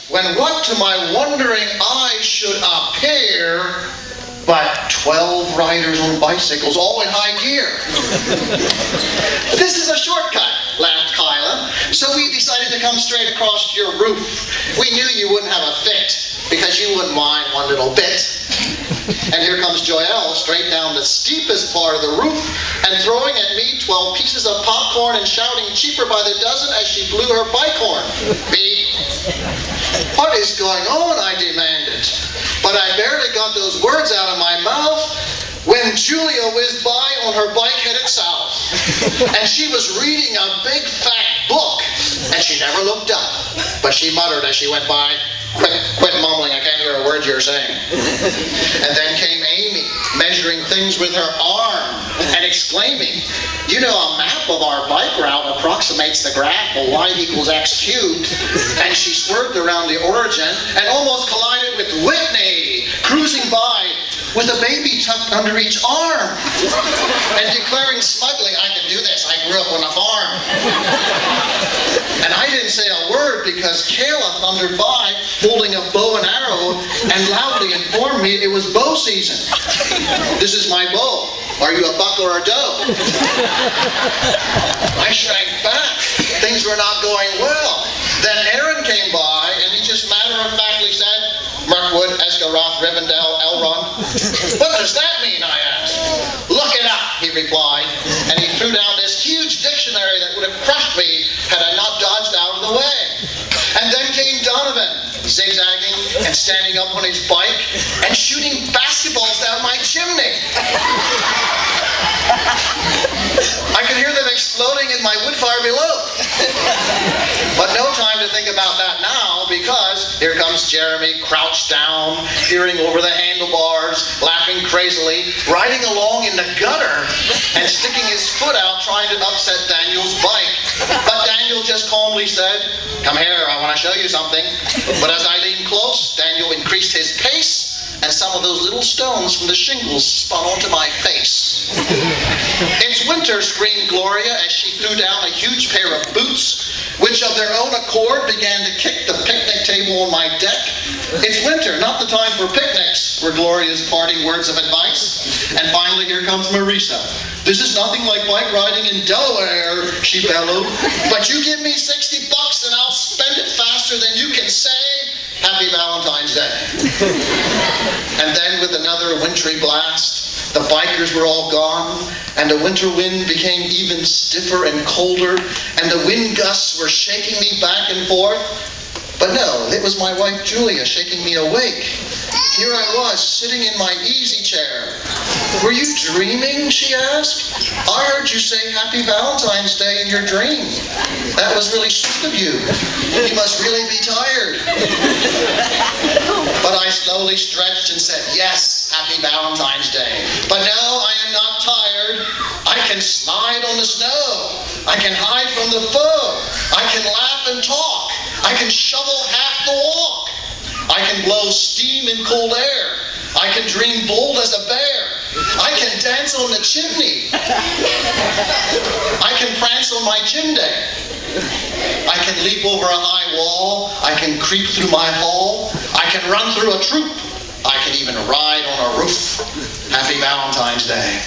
when what to my wondering eyes should appear but 12 riders on bicycles, all in high gear. This is a shortcut, laughed Kyla. So we decided to come straight across your roof. We knew you wouldn't have a fit, because you wouldn't mind one little bit. And here comes Joelle, straight down the steepest part of the roof, and throwing at me 12 pieces of popcorn and shouting cheaper by the dozen as she blew her bike horn. Beep. What is going on? I demanded. But I barely got those words out of my mouth when Julia whizzed by on her bike headed south. And she was reading a big fat book, and she never looked up. But she muttered as she went by, quit mumbling, I can't hear a word you're saying. And then came Amy, measuring things with her arm and exclaiming, you know, a map of our bike route approximates the graph of y equals x cubed. And she swerved around the origin and almost collided with Whitney, cruising by with a baby tucked under each arm and declaring smugly, I can do this, I grew up on a farm. And I didn't say a word because Kayla thundered by holding a bow and arrow and loudly informed me it was bow season. This is my bow. Are you a buck or a doe? I shrank back. Things were not going well. Then Aaron came by and he just matter-of-factly said, Mirkwood, Esgaroth, Rivendell, Elrond. What does that mean, I asked. Look it up, he replied, and he threw down this huge dictionary that would have crushed me had I not dodged out of the way. And then came Donovan, zigzagging and standing up on his bike and shooting basketballs down my chimney. I could hear them exploding in my wood fire below. But no time to think about that now, because here comes Jeremy, crouched down, peering over the handlebars, laughing crazily, riding along in the gutter, and sticking his foot out trying to upset Daniel's bike. But Daniel just calmly said, come here, I want to show you something. But as I leaned close, Daniel increased his pace, and some of those little stones from the shingles spun onto my face. It's winter, screamed Gloria as she threw down a huge pair of boots, which of their own accord began to kick the picnic table on my deck. It's winter, not the time for picnics, were Gloria's parting words of advice. And finally, here comes Marisa. This is nothing like bike riding in Delaware, she bellowed. But you give me $60 and I'll spend it faster than you can say, Happy Valentine's Day. And then with another wintry blast, the bikers were all gone, and the winter wind became even stiffer and colder, and the wind gusts were shaking me back and forth. But no, it was my wife Julia shaking me awake. Here I was, sitting in my easy chair. Were you dreaming, she asked. I heard you say Happy Valentine's Day in your dream. That was really sweet of you. You must really be tired. But I slowly stretched and said, yes, Happy Valentine's Day. But no, I am not tired. I can slide on the snow. I can hide from the foe. I can laugh and talk. I can shovel half the walk. I can blow steam in cold air. I can dream bold as a bear. I can dance on the chimney. I can prance on my gym day. I can leap over a high wall. I can creep through my hall. I can run through a troop. I can even ride on a roof. Happy Valentine's Day.